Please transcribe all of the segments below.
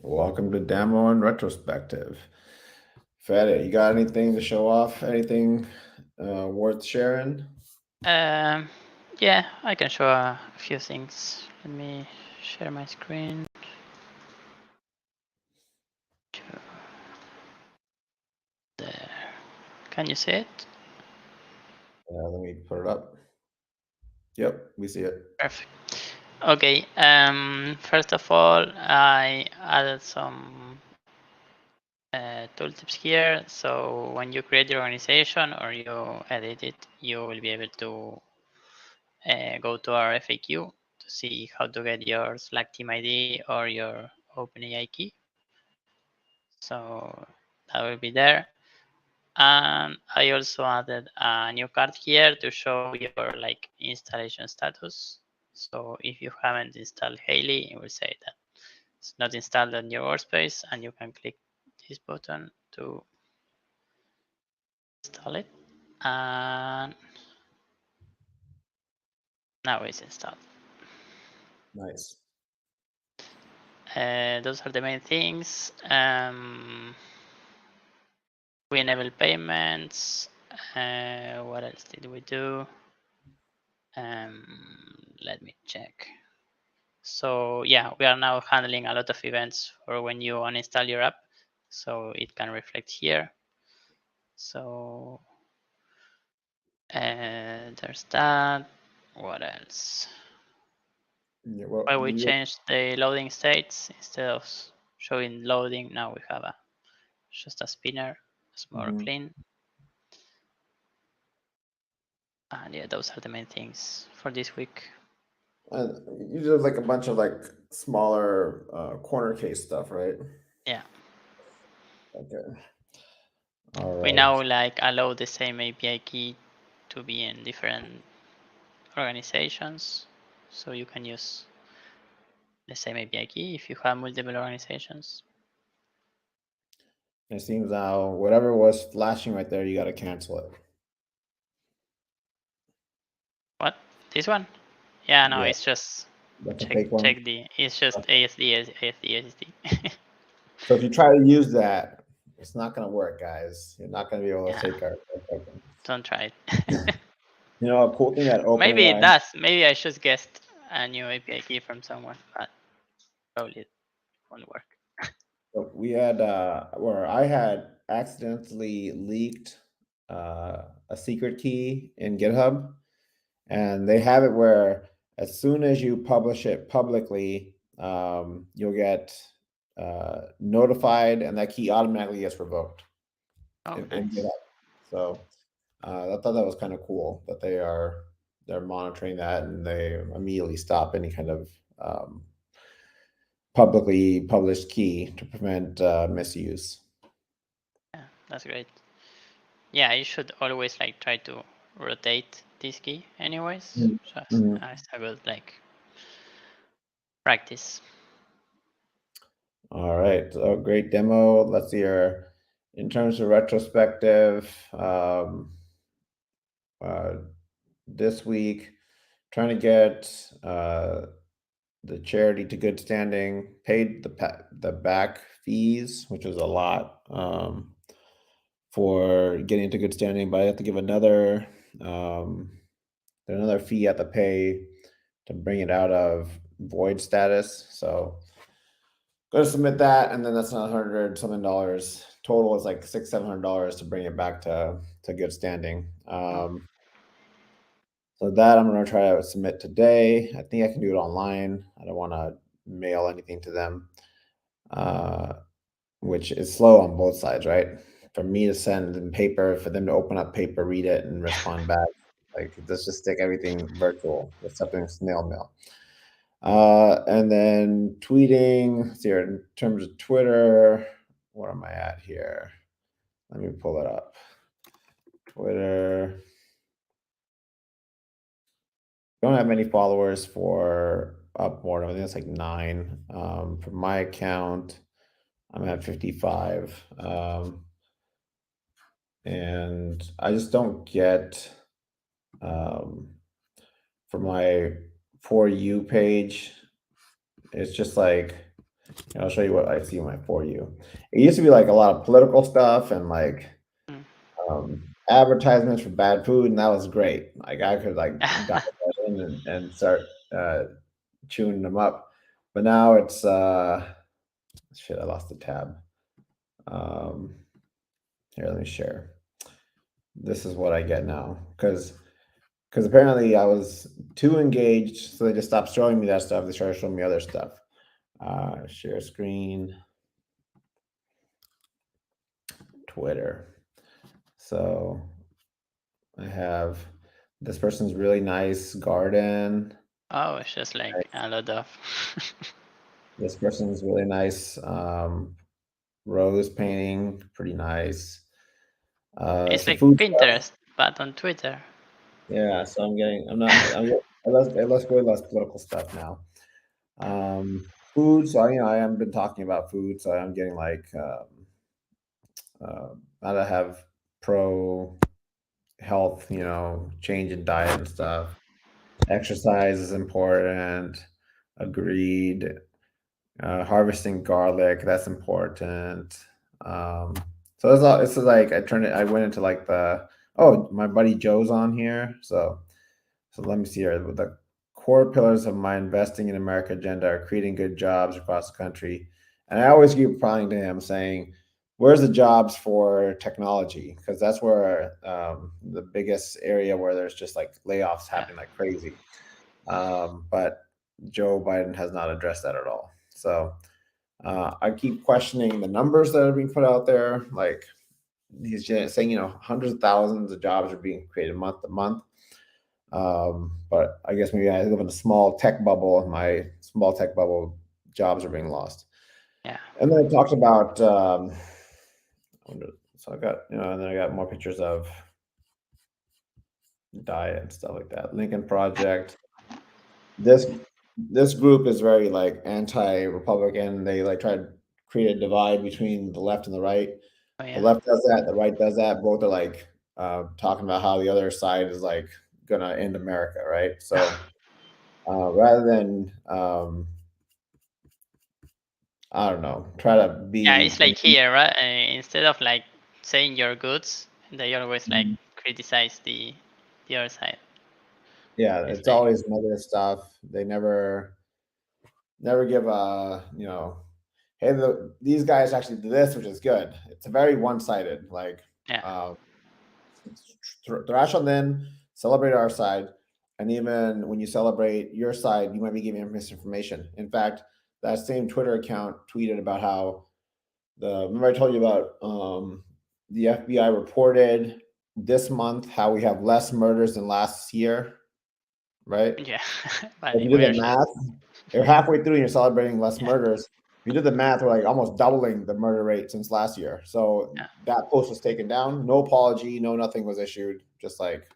Welcome to Demo and Retrospective. Fede, you got anything to show off? Anything worth sharing? Yeah, I can show a few things. Let me share my screen. There. Can you see it? Let me put it up. Yep, we see it. Perfect. Okay. First of all, I added some tooltips here. So when you create your organization or you edit it, you will be able to go to our FAQ to see how to get your Slack team ID or your OpenAI key. So that will be there. And I also added a new card here to show your installation status. So if you haven't installed Haly, it will say that it's not installed on your workspace, and you can click this button to install it. And now it's installed. Nice. Those are the main things. We enable payments. What else did we do? Let me check. So yeah, we are now handling a lot of events for when you uninstall your app. So it can reflect here. So there's that. What else? Yeah, well, Why we changed the loading states instead of showing loading. Now we have just a spinner. It's more clean. And yeah, those are the main things for this week. You did like a bunch of smaller corner case stuff, right? Yeah. Okay. All We right. now allow the same API key to be in different organizations, so you can use the same API key if you have multiple organizations. It seems now whatever was flashing right there, you got to cancel it. What? This one? Yeah, no, Yeah, it's just that's a fake one. check the. It's just ASD, ASD. So if you try to use that, it's not going to work, guys. You're not going to be able to Yeah, take our token. don't try it. You know, a cool thing that Maybe it OpenAI. does. Maybe I should guess a new API key from someone, but probably it won't work. We had where I had accidentally leaked a secret key in GitHub, and they have it where as soon as you publish it publicly, you'll get notified, and that key automatically gets revoked in Nice. GitHub. So I thought that was kind of cool that they're monitoring that, and they immediately stop any kind of publicly published key to prevent misuse. Yeah, that's great. Yeah, you should always try to rotate this key anyways. Just it's a good practice. All right, so great demo. Let's see here. In terms of retrospective, this week, trying to get the charity to good standing, paid the back fees, which was a lot for getting to good standing, but I have to give another fee at the pay to bring it out of void status. So go to submit that, and then that's another $100 something. Total is like $600-700 to bring it back to good standing. So that I'm gonna try to submit today. I think I can do it online. I don't want to mail anything to them, which is slow on both sides, right? For me to send in paper, for them to open up paper, read it, and respond back. Like, let's just stick everything virtual. Let's something snail mail. And then tweeting. Here in terms of Twitter, what am I at here? Let me pull it up. Twitter. Don't have many followers for UpMortem. I think it's like 9. For my account, I'm at 55. And I just don't get for my For You page, it's just like I'll show you what I see in my For You. It used to be like a lot of political stuff and like Mm. advertisements for bad food, and that was great. Like I could like dive right in and start chewing them up. But now it's shit. I lost the tab. Um, Here, let me share. This is what I get now because apparently I was too engaged, so they just stopped showing me that stuff. They started showing me other stuff. Share screen, Twitter. So I have this person's really nice garden. Oh, it's just like a lot of. This person's really nice rose painting, pretty nice. It's Some like food stuff. Pinterest, but on Twitter. Yeah, so I'm getting. I'm not. I'm getting, less way less political stuff now. Food. So I haven't been talking about food, so I'm getting like how to have pro health. Change in diet and stuff. Exercise is important. Agreed. Harvesting garlic, that's important. Um, so it's all. It's like I turned it. I went into like the. Oh, my buddy Joe's on here. So let me see here. The core pillars of my investing in America agenda are creating good jobs across the country, and I always keep replying to him saying, "Where's the jobs for technology? Because that's where the biggest area where there's just like layoffs Yeah, happening like crazy." But Joe Biden has not addressed that at all. So I keep questioning the numbers that are being put out there. Like he's just saying, hundreds of thousands of jobs are being created month to month. But I guess maybe I live in a small tech bubble, and my small tech bubble jobs are being lost. yeah, And then I talked about, so I got, and then I got more pictures of diet and stuff like that. Lincoln Project. This this group is very like anti-Republican. They like try to create a divide between the left and the right. oh The yeah, left does that, the right does that. Both are like talking about how the other side is like gonna end America, right? So rather than I don't know, try to yeah. be It's like here, right? Instead of like saying your goods, they always like criticize the other side. yeah, It's it's like always negative stuff. They never give a hey, these guys actually do this, which is good. It's a very one-sided. Like yeah, uh, thrash on them, celebrate our side, and even when you celebrate your side, you might be giving misinformation. In fact, that same Twitter account tweeted about how remember I told you about the FBI reported this month how we have less murders than last year, right? yeah. But If you did the we're just math, you're halfway through and you're celebrating less yeah, murders. If you did the math, we're like almost doubling the murder rate since last year. So yeah, that post was taken down. No apology, no nothing was issued. Just like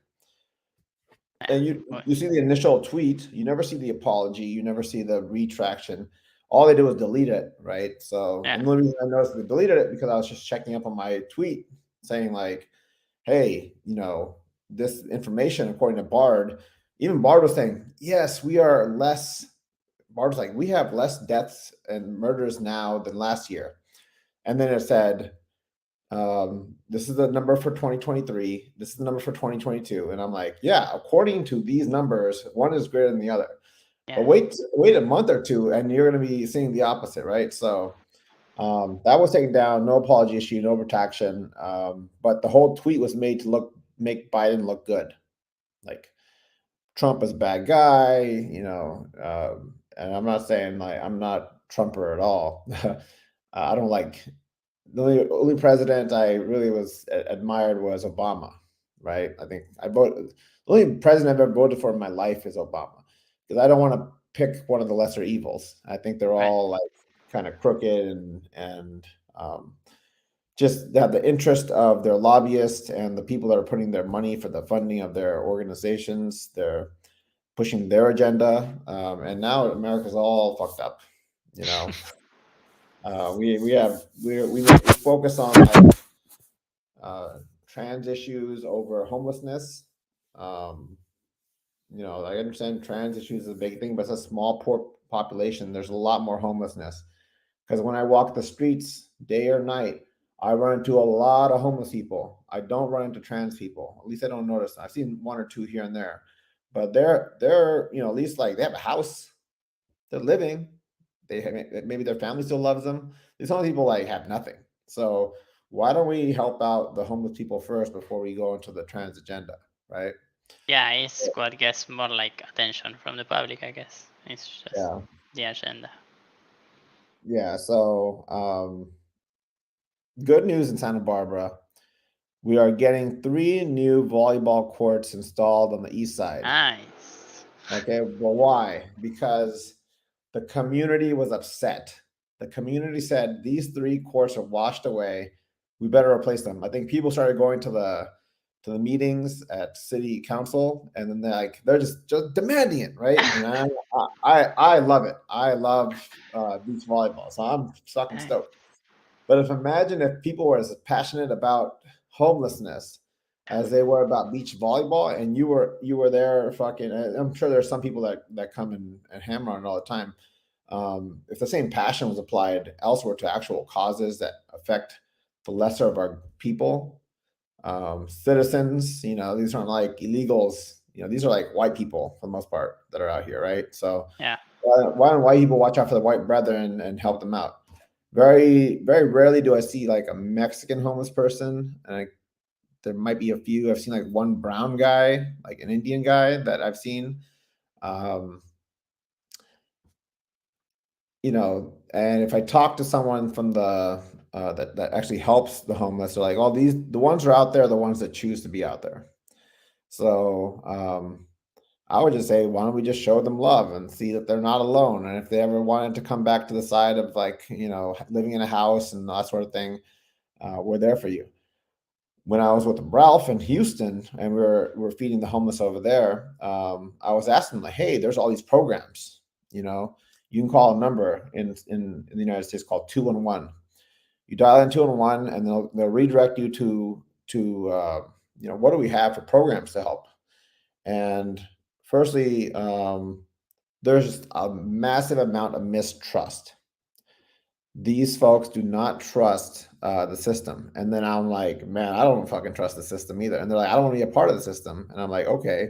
yeah, and you well, you see the initial tweet, you never see the apology, you never see the retraction. All they did was delete it, right? So, yeah, and the only reason I noticed they deleted it because I was just checking up on my tweet saying like, "Hey, this information according to Bard." Even Bard was saying, "Yes, we are less." Bard was like, "We have less deaths and murders now than last year," and then it said, this is the number for 2023. This is the number for 2022. And I'm like, yeah, according to these numbers, one is greater than the other. yeah, But wait a month or two, and you're going to be seeing the opposite, right? So that was taken down. No apology issue, no retraction. But the whole tweet was made to make Biden look good, like Trump is a bad guy, and I'm not saying like I'm not Trumper at all. I don't like the only president I really was admired was Obama, right? I think I voted the only president I've ever voted for in my life is Obama because I don't want to pick one of the lesser evils. I think they're right, all like kind of crooked and um, just have the interest of their lobbyists and the people that are putting their money for the funding of their organizations. They're pushing their agenda, and now America's all fucked up. You know, we focus on like uh, trans issues over homelessness. Um, I understand trans issues is a big thing, but it's a small poor population. There's a lot more homelessness because when I walk the streets day or night, I run into a lot of homeless people. I don't run into trans people. At least I don't notice. I've seen one or two here and there, but they're at least like they have a house, they're living. They have, maybe their family still loves them. These homeless people like have nothing. So why don't we help out the homeless people first before we go into the trans agenda, right? Yeah, it's what gets more like attention from the public, I guess. It's just Yeah, the agenda. yeah. So good news in Santa Barbara. We are getting 3 new volleyball courts installed on the east side. Nice. Okay, well, why? Because the community was upset. The community said these 3 courts are washed away. We better replace them. I think people started going to the meetings at city council, and then they're just demanding it, right? And I love it. I love beach volleyball, so I'm fucking stoked. But if imagine if people were as passionate about homelessness as they were about beach volleyball, and you were there fucking. I'm sure there's some people that come and hammer on it all the time. If the same passion was applied elsewhere to actual causes that affect the lesser of our people, citizens, these aren't like illegals. These are like white people for the most part that are out here, right? So Yeah. why don't white people watch out for the white brethren and help them out? Very, very rarely do I see like a Mexican homeless person, and there might be a few. I've seen like one brown guy, like an Indian guy that I've seen. Um, and if I talk to someone from the that actually helps the homeless, they're like, "Oh, the ones who are out there are the ones that choose to be out there." So I would just say, why don't we just show them love and see that they're not alone? And if they ever wanted to come back to the side of like, living in a house and that sort of thing, we're there for you. When I was with Ralph in Houston and we were feeding the homeless over there, I was asking them like, hey, there's all these programs, you know, you can call a number in the United States called 211. You dial in 211 and they'll redirect you to what do we have for programs to help? And firstly, there's just a massive amount of mistrust. These folks do not trust the system. And then I'm like, man, I don't fucking trust the system either. And they're like, I don't want to be a part of the system. And I'm like, okay,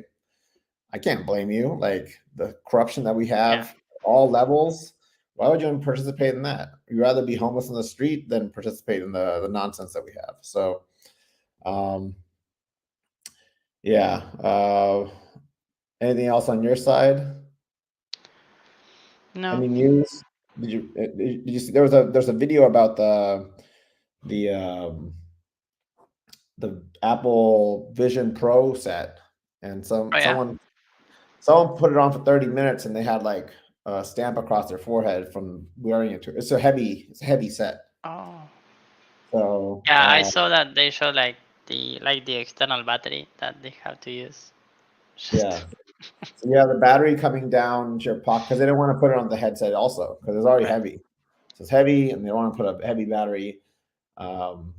I can't blame you. Like the corruption that we Yeah. have, all levels. Why would you even participate in that? You'd rather be homeless on the street than participate in the nonsense that we have. So, um, yeah. Anything else on your side? No. Any news? Did you see there's a video about the the Apple Vision Pro set, and Oh yeah. someone put it on for 30 minutes, and they had like a stamp across their forehead from wearing it. It's a heavy set. Oh. So Yeah, I saw that they show like the external battery that they have to use. yeah, Just so you have the battery coming down to your pocket because they don't want to put it on the headset also because it's already right. heavy. So it's heavy, and they don't want to put a heavy battery. Um,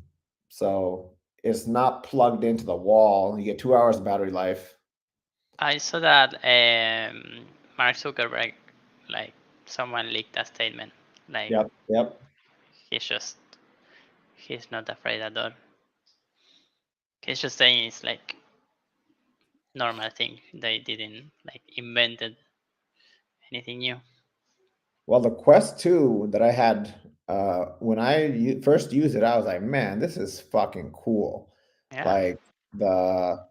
so it's not plugged into the wall. You get 2 hours of battery life. I saw that Mark Zuckerberg, like someone leaked a statement, like Yep, yep. he's just he's not afraid at all. He's just saying it's like normal thing. They didn't like invented anything new. Well, the Quest 2 that I had when I first used it, I was like, man, this is fucking cool. Yeah, Like the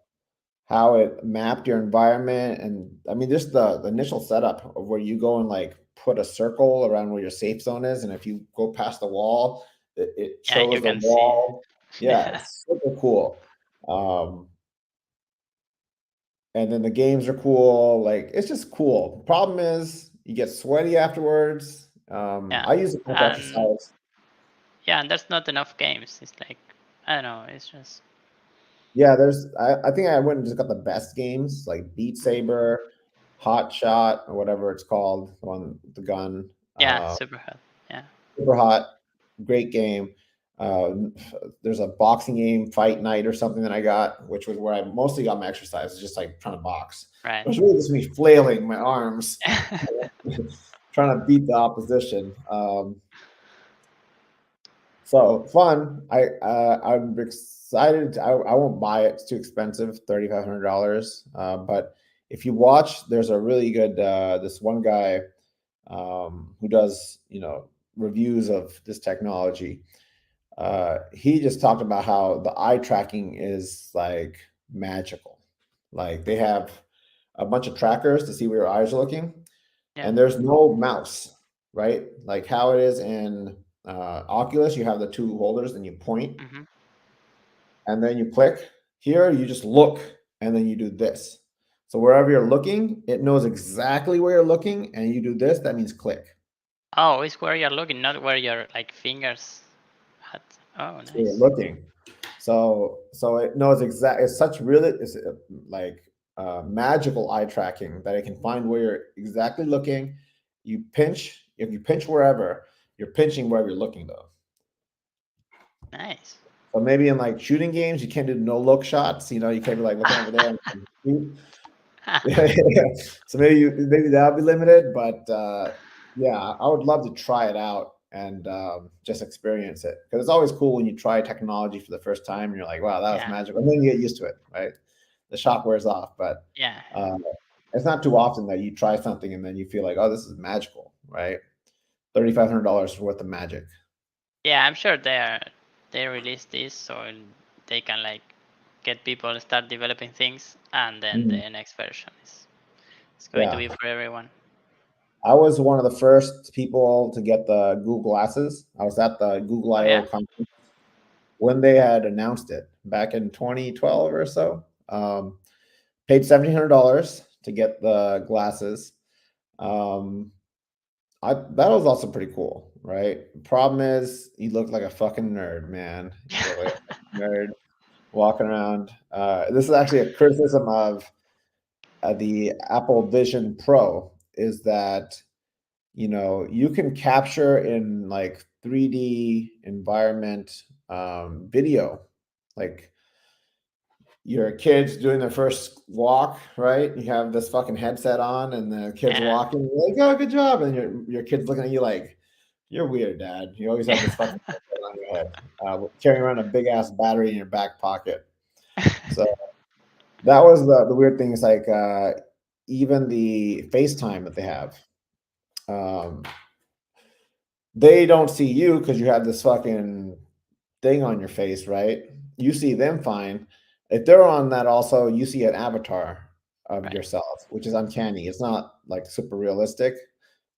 how it mapped your environment, and I mean, just the initial setup of where you go and like put a circle around where your safe zone is, and if you go past the wall, it yeah, shows you the can see. wall. Yeah, Yeah, it's super cool. Um, and then the games are cool. Like it's just cool. Problem is, you get sweaty afterwards. yeah, I use it for and exercise. yeah, and there's not enough games. It's like I don't know. It's just Yeah, I think I went and just got the best games like Beat Saber, Hot Shot, or whatever it's called, the one with the gun. yeah, super hot. Yeah, Super Hot, great game. There's a boxing game, Fight Night or something that I got, which was where I mostly got my exercise, just like trying to box. right. It was really just me flailing my arms, trying to beat the opposition. So fun. I'm excited. I won't buy it. It's too expensive, $3,500. But if you watch, there's a really good this one guy who does reviews of this technology. He just talked about how the eye tracking is like magical. Like they have a bunch of trackers to see where your eyes are looking, Yeah. and there's no mouse, right? Like how it is in Oculus, you have the two holders and you point Hmm. and then you click. Here, you just look and then you do this. So wherever you're looking, it knows exactly where you're looking, and you do this. That means click. Oh, it's where you're looking, not where your like fingers at. Oh, So you're nice. looking. So it knows exact. It's such really it's like magical eye tracking that it can find where you're exactly looking. You pinch. If you pinch wherever, you're pinching wherever you're looking though. Nice. So maybe in like shooting games, you can't do no look shots. You can't be like looking over there and shoot. Yeah, yeah. So maybe that'll be limited, but yeah, I would love to try it out and just experience it because it's always cool when you try technology for the first time and you're like, wow, that was Yeah. magical, and then you get used to it, right? The shock wears off, but Yeah. uh, it's not too often that you try something and then you feel like, oh, this is magical, right? $3,500 worth of magic. Yeah, I'm sure they release this so they can like get people start developing things, and then Mhm. the next version is it's going to Yeah, be for everyone. I was one of the first people to get the Google Glasses. I was at the Google Oh I/O yeah. conference when they had announced it back in 2012 or so. Paid $1,700 to get the glasses. Um, that was also pretty cool, right? Problem is, you look like a fucking nerd, man. You look like a fucking nerd walking around. This is actually a criticism of the Apple Vision Pro is that you can capture in like 3D environment video, like your kids doing their first walk, right? You have this fucking headset on, and the kids Yeah. walking. You're like, "Oh, good job!" And your kid's looking at you like, "You're weird, Dad. You always have this fucking headset on your head, carrying around a big ass battery in your back pocket." So that was the weird thing. Is like even the FaceTime that they have. Um, they don't see you because you have this fucking thing on your face, right? You see them fine. If they're on that also, you see an avatar of Right. yourself, which is uncanny. It's not like super realistic.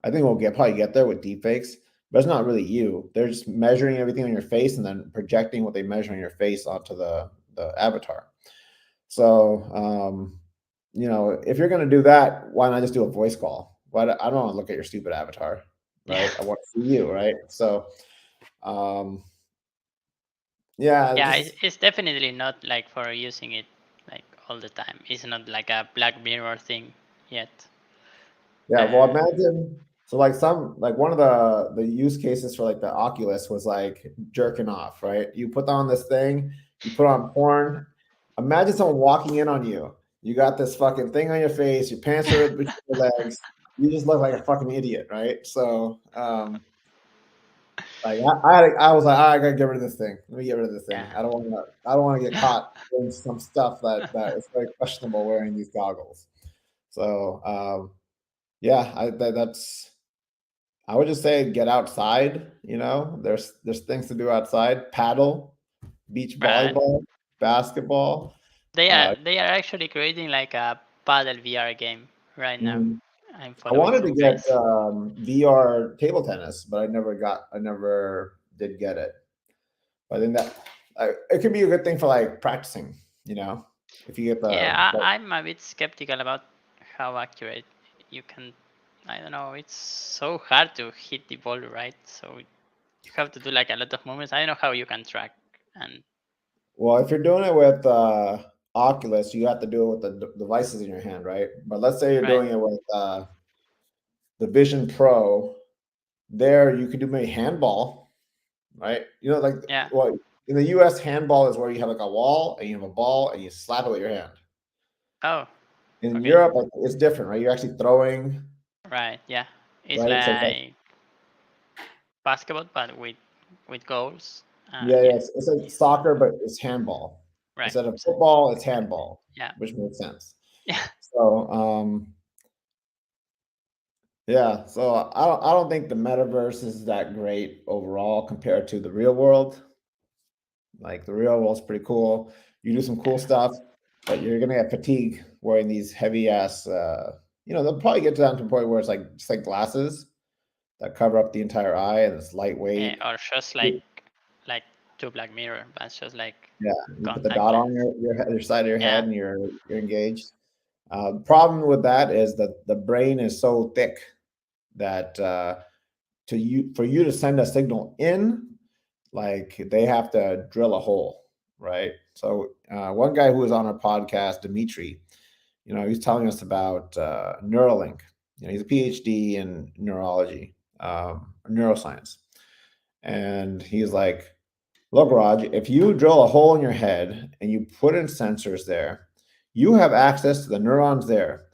I think we'll probably get there with deepfakes, but it's not really you. They're just measuring everything on your face and then projecting what they measure on your face onto the avatar. So if you're gonna do that, why not just do a voice call? I don't want to look at your stupid avatar, Yeah. right? I want to see you, right? So um, yeah, Yeah, just it's definitely not like for using it like all the time. It's not like a Black Mirror thing yet. Yeah, well, Uh, imagine so like one of the use cases for like the Oculus was like jerking off, right? You put on this thing, you put on porn. Imagine someone walking in on you. You got this fucking thing on your face, your pants are between your legs. You just look like a fucking idiot, right? So, like I was like, I gotta get rid of this thing. Let me get rid of this thing. yeah. I don't want to get caught doing some stuff that is very questionable wearing these goggles. So, yeah, I would just say get outside. There's things to do outside: paddle, beach Right. volleyball, basketball. They are actually creating like a paddle VR game right now. Mm, I'm I following wanted to some get guys. VR table tennis, but I never did get it. But I think that it could be a good thing for like practicing. If you get Yeah, the I'm a bit skeptical about how accurate you can. I don't know. It's so hard to hit the ball right, so you have to do like a lot of movements. I don't know how you can track and well, if you're doing it with Oculus, you have to do it with the devices in your hand, right? But let's say you're right. doing it with the Vision Pro. There, you could do maybe handball, right? Like Yeah. well, in the U.S., handball is where you have like a wall and you have a ball and you slap it with your hand. Oh, In okay. Europe, like, it's different, right? You're actually throwing, Right. Yeah. It's right? So it's like like basketball, but with goals. Yeah, Yeah, yes. It's like soccer, but it's handball. right. Instead of So, football, it's handball, yeah, which makes sense. yeah, So, yeah. So I don't think the metaverse is that great overall compared to the real world. Like the real world's pretty cool. You do some cool yeah. stuff, but you're gonna get fatigue wearing these heavy ass. They'll probably get down to a point where it's like just like glasses that cover up the entire eye and it's lightweight. Or just like to Black Mirror, but it's just like Yeah, you put the contact dot on lens. your side of your head Yeah, and you're engaged. The problem with that is that the brain is so thick that for you to send a signal in, like they have to drill a hole, right? So one guy who was on our podcast, Dimitri, he was telling us about Neuralink. He's a PhD in neurology, neuroscience, and he's like, "Look, Raj, if you drill a hole in your head and you put in sensors there, you have access to the neurons there.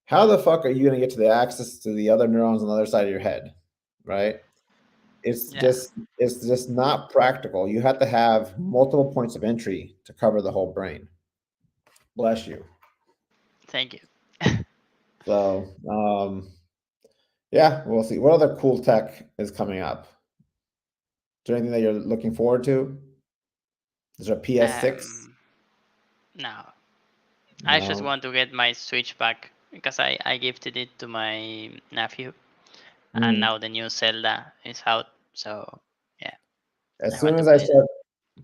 How the fuck are you going to get to the access to the other neurons on the other side of your head, right? It's yeah. just it's just not practical. You have to have multiple points of entry to cover the whole brain. Bless you. Thank you. So, yeah, we'll see. What other cool tech is coming up? Is there anything that you're looking forward to? Is there a PS6? um, no, I just No. want to get my Switch back because I gifted it to my nephew, and Mm. now the new Zelda is out. So yeah, As I soon want to as I play that. start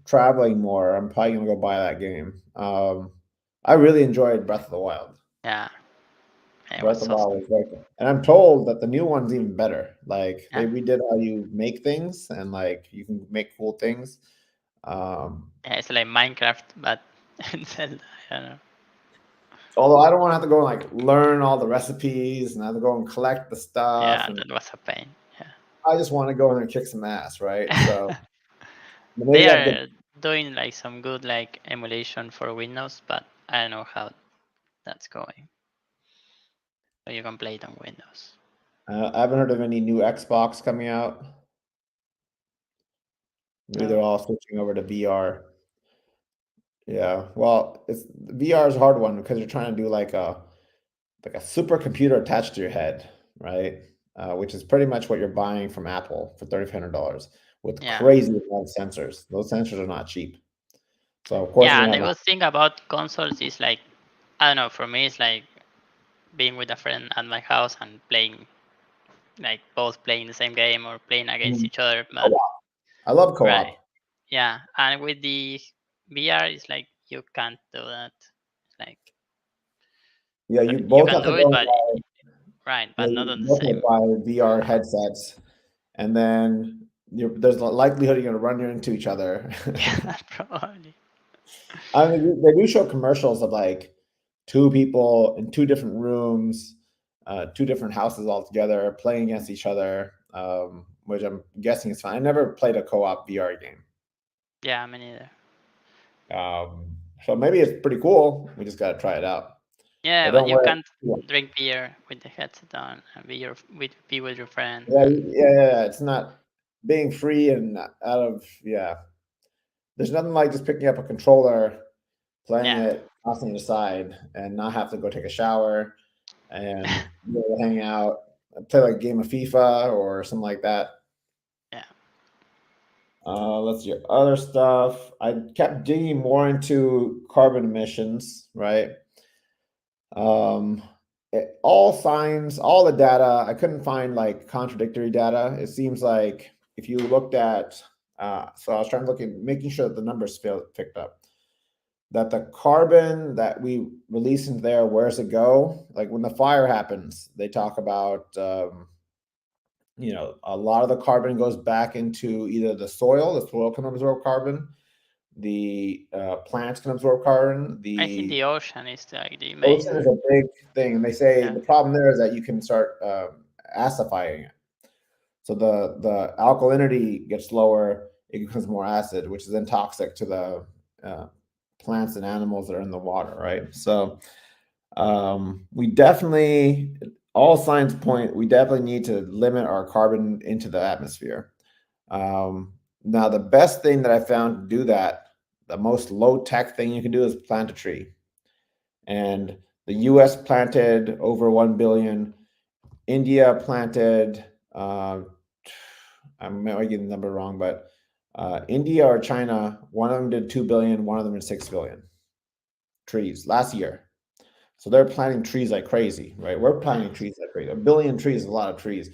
traveling more, I'm probably gonna go buy that game. I really enjoyed Breath of the Wild. Yeah, it Breath was of the Wild awesome. was very cool. And I'm told that the new one's even better. Like they Yeah, redid how you make things and like you can make cool things. Um, yeah, it's like Minecraft, but in Zelda. I don't know. Although I don't want to have to go and like learn all the recipes and have to go and collect the stuff. Yeah, And that was a pain. Yeah. I just want to go in there and kick some ass, right? So maybe They that the are doing like some good like emulation for Windows, but I don't know how that's going. So you can play it on Windows. I haven't heard of any new Xbox coming out. Maybe they're No. all switching over to VR. Yeah, well, it's VR is a hard one because you're trying to do like a supercomputer attached to your head, right? Which is pretty much what you're buying from Apple for $3,500 with Yeah. crazy amount of sensors. Those sensors are not cheap. So of course Yeah, you're and gonna the have good thing about consoles is like I don't know, for me it's like being with a friend at my house and playing like both playing the same game or playing against each other. But co-op. I love right, co-op. yeah, and with the VR, it's like you can't do that. It's like Yeah, you you both can have to do it, go and but buy, right, yeah, but not you on the both have to same. buy VR headsets, and then there's a likelihood you're gonna run into each other. Yeah, probably. I mean, they do show commercials of like two people in two different rooms, two different houses all together playing against each other, which I'm guessing is fine. I never played a co-op VR game, Yeah, me neither. so maybe it's pretty cool. We just gotta try it out. Yeah, But but don't you worry. can't drink beer with the headset on and be with your friend Yeah, and yeah. It's not being free and out of yeah. There's nothing like just picking up a controller, playing yeah, it, tossing it aside, and not have to go take a shower and be able to hang out, play like a game of FIFA or something like that. yeah, Let's see other stuff. I kept digging more into carbon emissions, right? Um, all signs, all the data, I couldn't find like contradictory data. It seems like if you looked at, so I was trying to look at making sure that the numbers picked up. That the carbon that we release into there, where's it go? Like when the fire happens, they talk about, a lot of the carbon goes back into either the soil can absorb carbon, the plants can absorb carbon, I think the the ocean is like the ocean main. is a big thing. And they say Yeah, the problem there is that you can start acidifying it. So the alkalinity gets lower, it becomes more acid, which is then toxic to the uh, plants and animals that are in the water, right? So we definitely, all signs point, we definitely need to limit our carbon into the atmosphere. Now, the best thing that I found to do that, the most low tech thing you can do is plant a tree. And the US planted over 1 billion. India planted, I might get the number wrong, but India or China, one of them did 2 billion, one of them did 6 billion trees last year. So they're planting trees like crazy, right? We're planting Nice. trees like crazy. A billion trees is a lot of trees.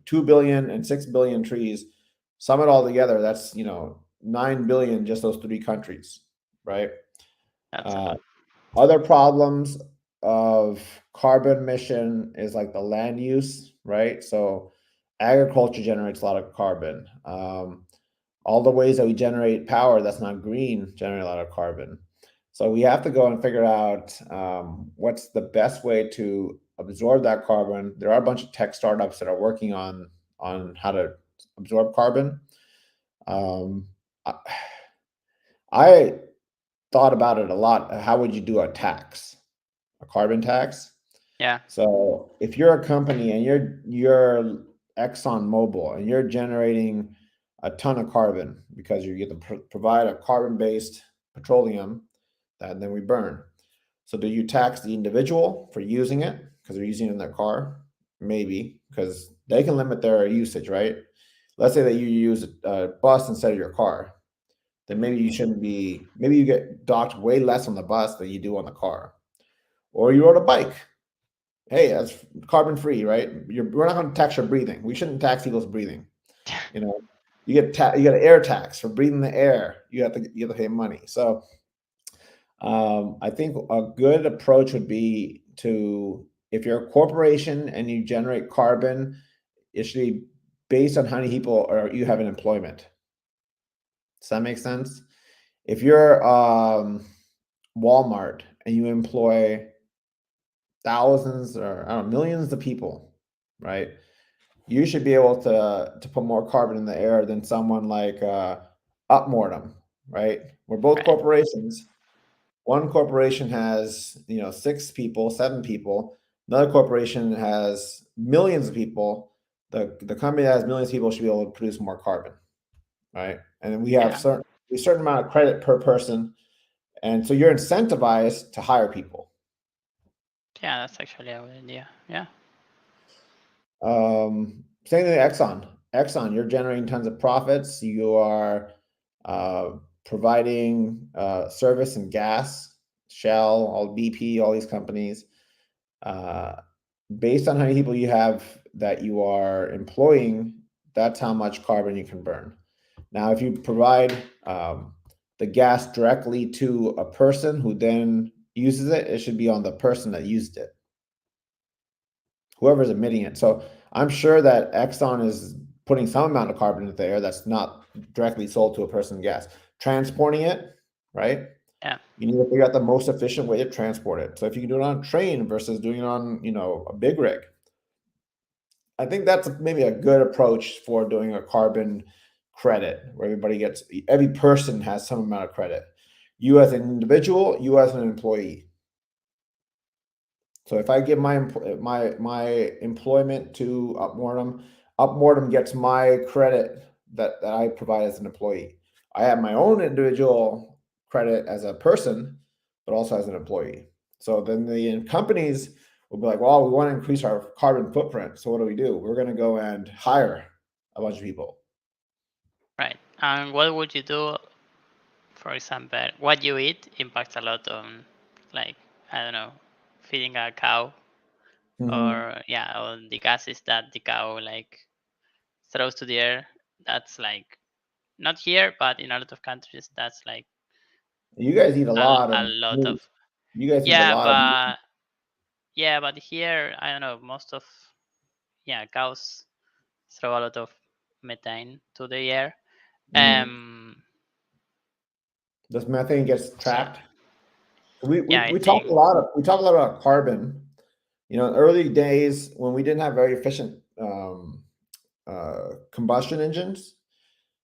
2 billion and 6 billion trees, sum it all together, that's 9 billion just those three countries, right? That's a Uh, lot. Other problems of carbon emission is like the land use, right? So agriculture generates a lot of carbon. All the ways that we generate power that's not green generate a lot of carbon. So we have to go and figure out what's the best way to absorb that carbon. There are a bunch of tech startups that are working on how to absorb carbon. Um, I, I thought about it a lot. How would you do a tax, a carbon tax? Yeah. So if you're a company and you're Exxon Mobil and you're generating a ton of carbon because you get to provide a carbon-based petroleum that then we burn. So do you tax the individual for using it because they're using it in their car? Maybe because they can limit their usage, right? Let's say that you use a bus instead of your car, then maybe you shouldn't be. Maybe you get docked way less on the bus than you do on the car, or you rode a bike. Hey, that's carbon free, right? We're not going to tax your breathing. We shouldn't tax people's breathing. You know, you get an air tax for breathing the air. You have to pay money. So I think a good approach would be to, if you're a corporation and you generate carbon, it should be based on how many people are you have in employment. Does that make sense? If you're Walmart and you employ thousands or I don't know, millions of people, right? You should be able to put more carbon in the air than someone like UpMortem, right? We're both Right. corporations. One corporation has 6 people, 7 people. Another corporation has millions of people. The company that has millions of people should be able to produce more carbon, right? And then we have Yeah. a certain amount of credit per person, and so you're incentivized to hire people. Yeah, that's actually a good idea. Yeah. Same thing with Exxon. Exxon, you're generating tons of profits. You are uh, providing service and gas. Shell, all BP, all these companies. Uh, Based on how many people you have that you are employing, that's how much carbon you can burn. Now, if you provide the gas directly to a person who then uses it, it should be on the person that used it, whoever's emitting it. So I'm sure that Exxon is putting some amount of carbon into the air that's not directly sold to a person gas. Transporting it, right? Yeah. You need to figure out the most efficient way to transport it. So if you can do it on a train versus doing it on, a big rig, I think that's maybe a good approach for doing a carbon credit where every person has some amount of credit. You as an individual, you as an employee. So if I give my employment to UpMortem, UpMortem gets my credit that I provide as an employee. I have my own individual credit as a person, but also as an employee. So then the companies will be like, well, we want to increase our carbon footprint. So what do? We're going to go and hire a bunch of people. Right. And what would you do, for example, what you eat impacts a lot on, like, I don't know, feeding a cow, Mhm. or yeah, or the gases that the cow like throws to the air. That's like not here, but in a lot of countries, that's like You guys eat a lot a of lot of. meat. You guys eat a Yeah, lot of meat. but yeah, but here I don't know. Most of, yeah, cows throw a lot of methane to the air. Mhm. Um. This methane gets So trapped. We, we, yeah, I we talk think. a lot of we talk a lot about carbon. Early days when we didn't have very efficient combustion engines,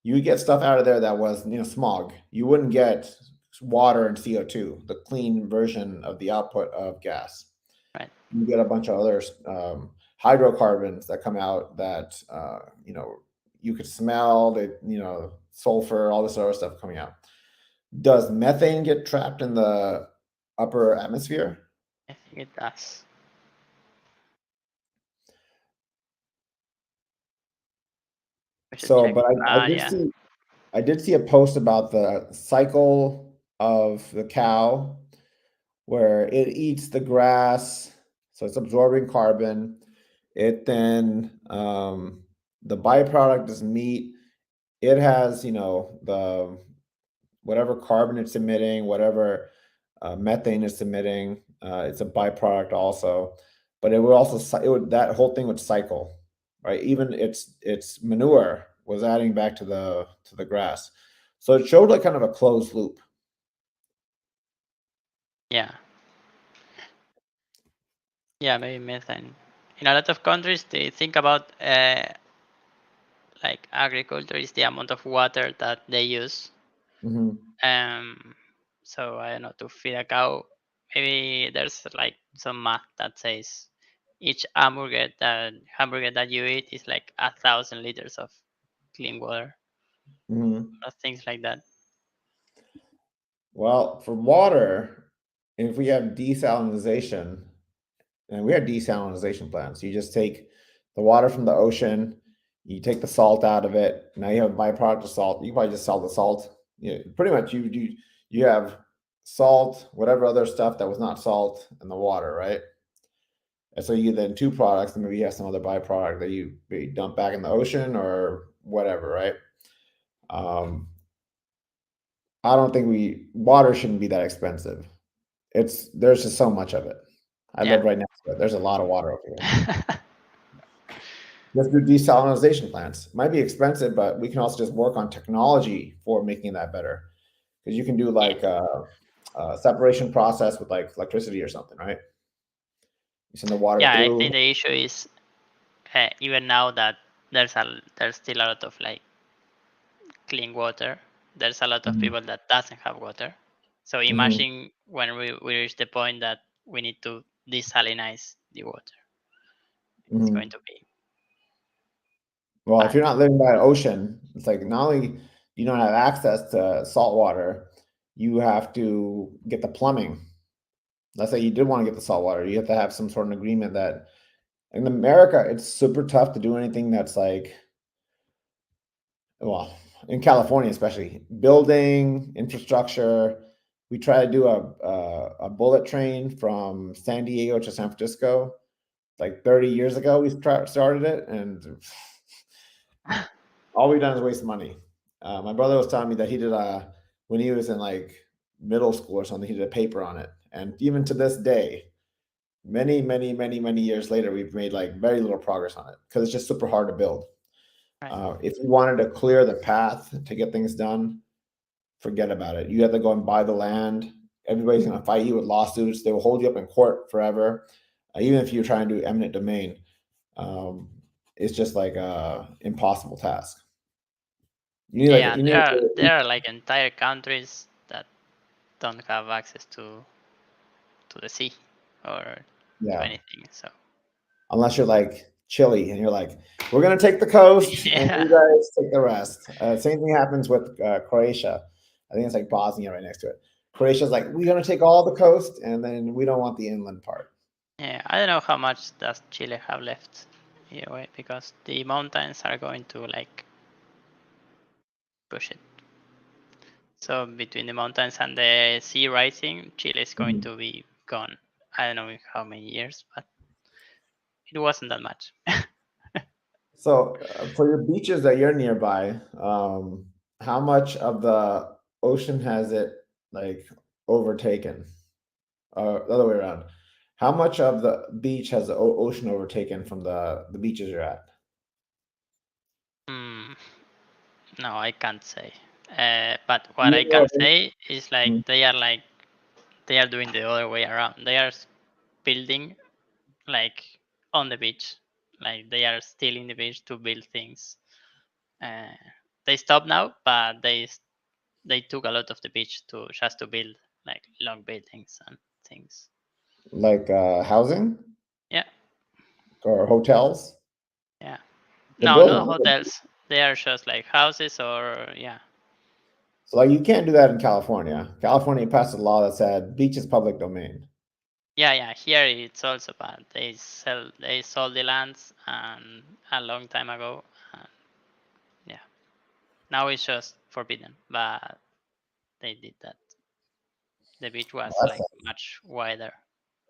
you would get stuff out of there that was smog. You wouldn't get water and CO2, the clean version of the output of gas. Right. You get a bunch of other hydrocarbons that come out that you could smell the, sulfur, all this other stuff coming out. Does methane get trapped in the upper atmosphere? I think it does. We should So, check. but Yeah. I did see a post about the cycle of the cow where it eats the grass, so it's absorbing carbon. It then the byproduct is meat. It has, the whatever carbon it's emitting, whatever methane it's emitting. It's a byproduct also, but it would also it would that whole thing would cycle, right? Even its manure was adding back to the grass, so it showed like kind of a closed loop. Yeah. Yeah, maybe methane. In a lot of countries, they think about like agriculture is the amount of water that they use. Hmm. Um, so I don't know, to feed a cow, maybe there's like some math that says each hamburger that you eat is like 1,000 liters of clean water Hmm. or things like that. Well, for water, if we have desalinization, and we have desalinization plants, you just take the water from the ocean, you take the salt out of it. Now you have a byproduct of salt. You probably just sell the salt. Pretty much you have salt, whatever other stuff that was not salt in the water, right? And so you then two products, and maybe you have some other byproduct that you dump back in the ocean or whatever, right? Um, I don't think water shouldn't be that expensive. There's just so much of it. I Yeah. live right next to it. There's a lot of water over here. Let's do desalinization plants. Might be expensive, but we can also just work on technology for making that better. Because you can do Yeah. like a separation process with like electricity or something, right? You send the water Yeah, I through. think the issue is even now that there's still a lot of like clean water, there's a lot of Mhm. people that doesn't have water. So Mhm. imagine when we reach the point that we need to desalinize the water. It's going Mhm. to be Well, if bad. you're not living by an ocean, it's like not only you don't have access to salt water, you have to get the plumbing. Let's say you did want to get the salt water, you have to have some sort of agreement that in America, it's super tough to do anything that's like, well, in California especially, building infrastructure. We try to do a bullet train from San Diego to San Francisco. Like 30 years ago, we started it, and all we've done is waste money. My brother was telling me that he did a when he was in like middle school or something. He did a paper on it, and even to this day, many years later, we've made like very little progress on it because it's just super hard to build. Right. If you wanted to clear the path to get things done, forget about it. You have to go and buy the land. Everybody's going to fight you with lawsuits. They will hold you up in court forever, even if you're trying to do eminent domain. Um, it's just like a impossible task. Yeah, You and need there are like entire countries that don't have access to the sea or to yeah. anything. So Unless you're like Chile and you're like, we're going to take the coast and yeah, you guys take the rest. Same thing happens with Croatia. I think it's like Bosnia right next to it. Croatia's like, we're going to take all the coast and then we don't want the inland part. yeah. I don't know how much does Chile have left, anyway, because the mountains are going to like push it. So between the mountains and the sea rising, Chile is going Mhm. to be gone. I don't know in how many years, but it wasn't that much. So, for your beaches that you're nearby, how much of the ocean has it like overtaken? The other way around. How much of the beach has the ocean overtaken from the beaches you're at? Hmm. No, I can't say. But what You I can know, say is mhm, like they are doing the other way around. They are building like on the beach, like they are stealing the beach to build things. Uh, they stop now, but they took a lot of the beach to just to build like long buildings and things. like Yeah, or hotels. yeah. They're No, building. not hotels. They are just like houses, or yeah, So like you can't do that in California. California passed a law that said beach is public domain. yeah, yeah. Here it's also bad. They sold the lands a long time ago. And yeah, now it's just forbidden, but they did that. The beach Well, was that's like much wider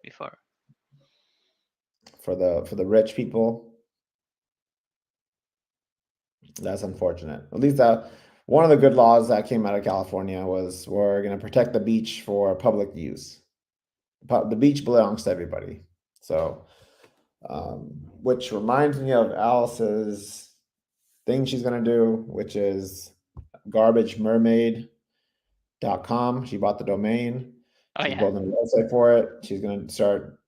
before. for the rich people. That's unfortunate. At least one of the good laws that came out of California was we're going to protect the beach for public use. The beach belongs to everybody. So, which reminds me of Alice's thing she's going to do, which is garbagemermaid.com. She bought the domain. Oh She's yeah, building a website for it. She's going to start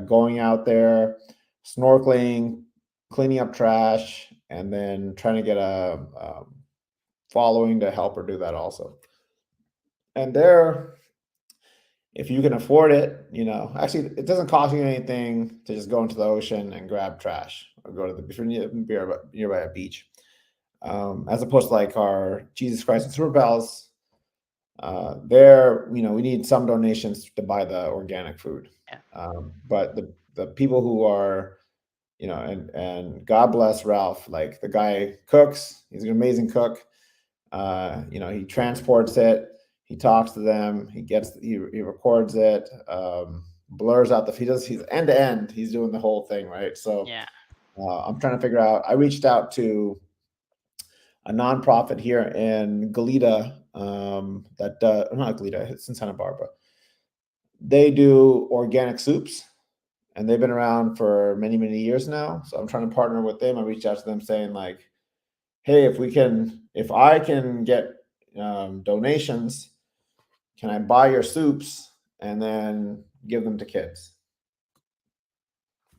going out there, snorkeling, cleaning up trash, and then trying to get a following to help her do that also. And there, if you can afford it, actually, it doesn't cost you anything to just go into the ocean and grab trash or go to the if you're nearby a beach, as opposed to like our Jesus Christ and Super Pals. There, we need some donations to buy the organic food, yeah, but the people who are, and God bless Ralph. Like the guy cooks, he's an amazing cook. He transports it, he talks to them, he records it, blurs out he's end to end, he's doing the whole thing, right? So yeah. I'm trying to figure out. I reached out to a nonprofit here in Goleta, not Goleta, it's in Santa Barbara. They do organic soups, and they've been around for many, many years now. So I'm trying to partner with them. I reached out to them saying like, hey, if I can get donations, can I buy your soups and then give them to kids?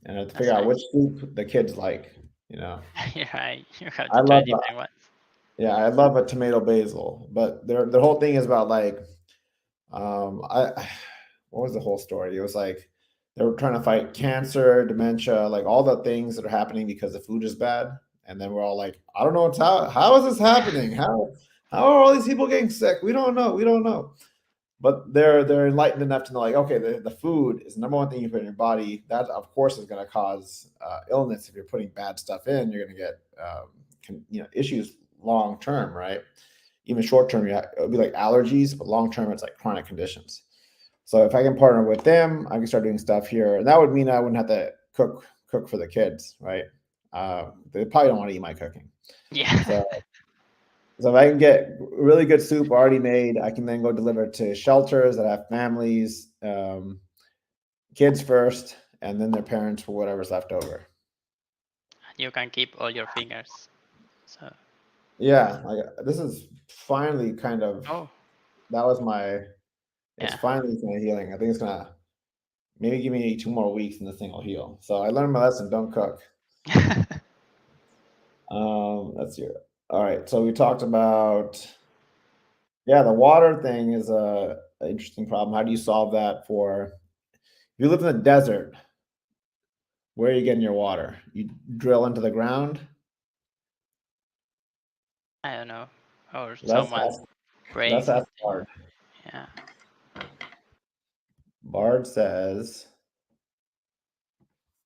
And I have to That's figure out which nice. soup the kids like. You know, You're right. You have I to try love different ones. yeah, I love a tomato basil, but their whole thing is about like, I what was the whole story? It was like they were trying to fight cancer, dementia, like all the things that are happening because the food is bad. And then we're all like, I don't know how is this happening? How are all these people getting sick? We don't know. We don't know. But they're enlightened enough to know like, okay, the food is the number one thing you put in your body. That of course is going to cause illness. If you're putting bad stuff in, you're going to get issues long term, right? Even short term, it'll be like allergies, but long term, it's like chronic conditions. So if I can partner with them, I can start doing stuff here, and that would mean I wouldn't have to cook for the kids, right? They probably don't want to eat my cooking. Yeah. So so if I can get really good soup already made, I can then go deliver it to shelters that have families, kids first, and then their parents for whatever's left over. You can keep all your fingers. So, Yeah, like this is finally kind of oh, that was my. It's yeah. finally kind of healing. I think it's gonna maybe give me 2 more weeks and this thing will heal. So I learned my lesson. Don't cook. Let's see. All right. So we talked about, yeah, the water thing is a interesting problem. How do you solve that for if you live in the desert? Where are you getting your water? You drill into the ground. I don't know. Or Let's someone ask. breaks Let's ask something. Bard. Yeah. Bard says,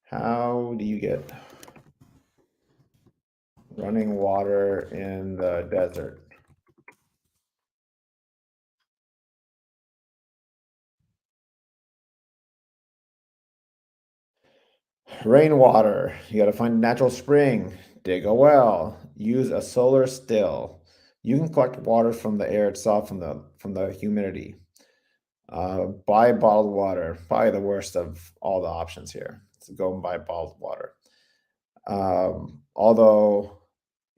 "How do you get running water in the desert?" Rainwater. You got to find a natural spring, dig a well, use a solar still. You can collect water from the air itself, from the humidity. Buy bottled water. Probably the worst of all the options here. So go and buy bottled water. Although,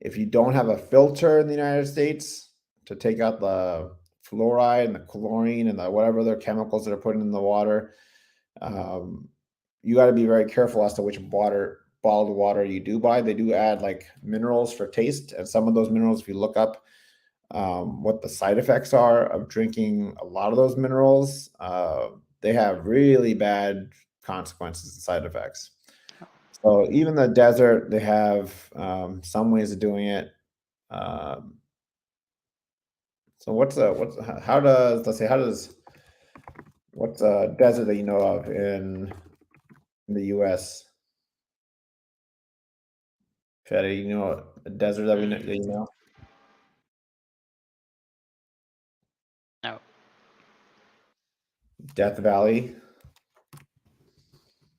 if you don't have a filter in the United States to take out the fluoride and the chlorine and the whatever other chemicals that are put in the water, um, you got to be very careful as to which bottled water you do buy. They do add like minerals for taste, and some of those minerals, if you look up what the side effects are of drinking a lot of those minerals, they have really bad consequences and side effects. So even the desert, they have some ways of doing it. Um, so what's how does let's say how does what's a desert that you know of in the U.S.? Fede, you know a desert that we know that Mm, you know? no, Death Valley.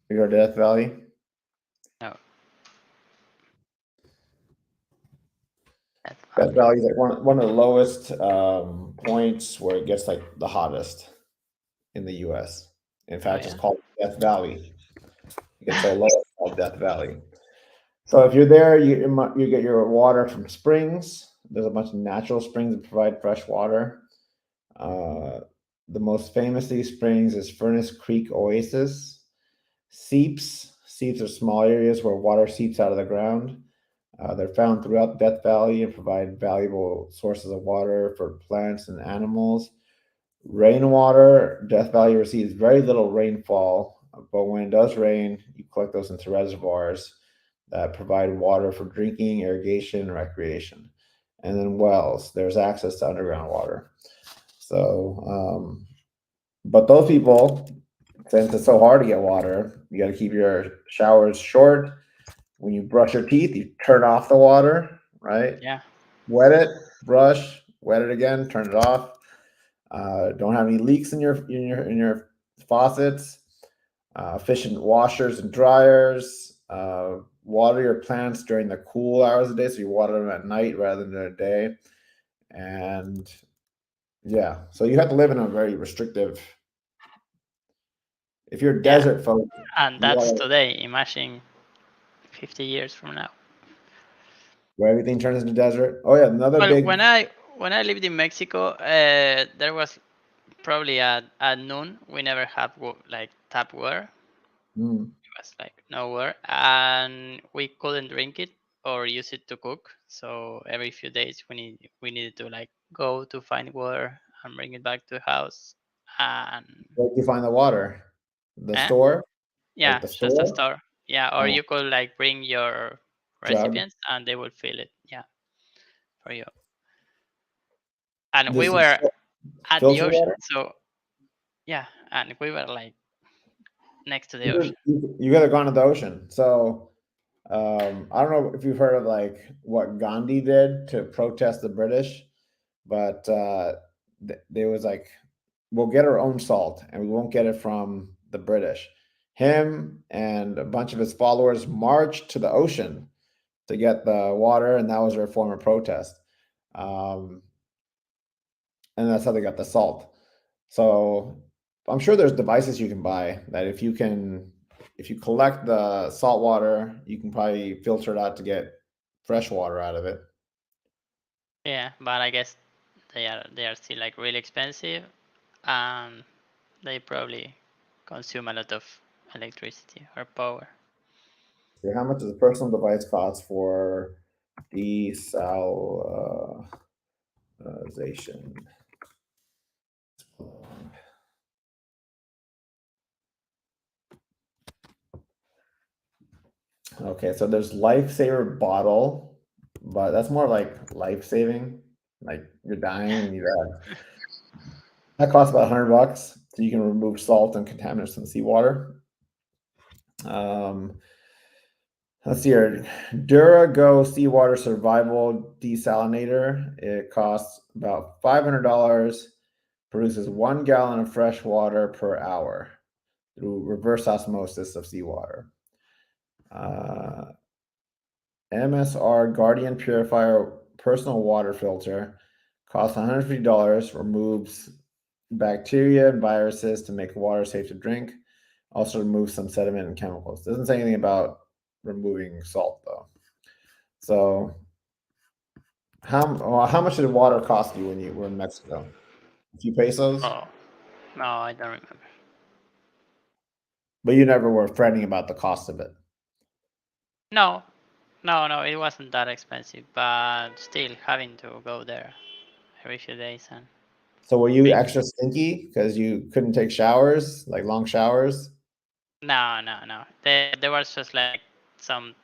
You go to Death Valley. no, Death Death Valley. Valley is like one of the lowest points where it gets like the hottest in the U.S. In Oh fact, it's yeah, called Death Valley. It gets so low, it's called Death Valley. So if you're there, you get your water from springs. There's a bunch of natural springs that provide fresh water. Uh, the most famous of these springs is Furnace Creek Oasis. Seeps are small areas where water seeps out of the ground. They're found throughout Death Valley and provide valuable sources of water for plants and animals. Rainwater, Death Valley receives very little rainfall, but when it does rain, you collect those into reservoirs that provide water for drinking, irrigation, and recreation. And then wells, there's access to underground water. So, but those people, since it's so hard to get water, you got to keep your showers short. When you brush your teeth, you turn off the water, right? yeah, Wet it, brush, wet it again, turn it off. Don't have any leaks in your faucets. Efficient washers and dryers. Water your plants during the cool hours of the day, so you water them at night rather than during the day. And yeah, so you have to live in a very restrictive. If you're yeah. desert folk, And you that's are today. Imagine 50 years from now. where everything turns into desert. Oh yeah, another Well, big. when I lived in Mexico, there was probably at noon we never had like tap water. Mm, It was like nowhere, and we couldn't drink it or use it to cook. So every few days we needed to like go to find water and bring it back to the house. And where do you find the water? The eh? store, like Yeah, the just a store. store. Yeah, or Oh, you could like bring your jug. recipients and they will fill it. Yeah, for you. And we This were is at the filter ocean, water. so yeah, and we were like next to the You ocean. you gotta gone to the ocean. So I don't know if you've heard of like what Gandhi did to protest the British, but there was like, we'll get our own salt and we won't get it from the British. Him and a bunch of his followers marched to the ocean to get the water, and that was their form of protest. Um, and that's how they got the salt. So I'm sure there's devices you can buy that if you collect the salt water, you can probably filter it out to get fresh water out of it. Yeah, but I guess they are still like really expensive, and they probably consume a lot of electricity or power. So how much does a personal device cost for desalination? Okay, so there's lifesaver bottle, but that's more like life saving. Like you're dying and you that costs about $100. So you can remove salt and contaminants from seawater. Um, let's see here. Durago Seawater Survival Desalinator. It costs about $500. Produces 1 gallon of fresh water per hour through reverse osmosis of seawater. Uh, MSR Guardian Purifier Personal Water Filter costs $150. Removes bacteria and viruses to make water safe to drink. Also removes some sediment and chemicals. Doesn't say anything about removing salt though. So how much did water cost you when you were in Mexico? A few pesos, Oh no, I don't remember. but you never were fretting about the cost of it. No, no, it wasn't that expensive, but still having to go there every few days and So were you bring. extra stinky because you couldn't take showers, like long showers? No, no, no. There was just like some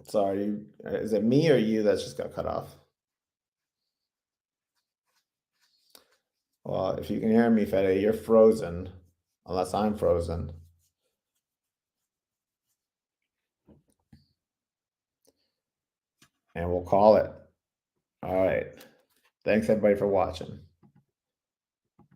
Sorry, is it me or you that just got cut off? Well, if you can hear me, Fede, you're frozen, unless I'm frozen. And we'll call it. All right. Thanks everybody for watching.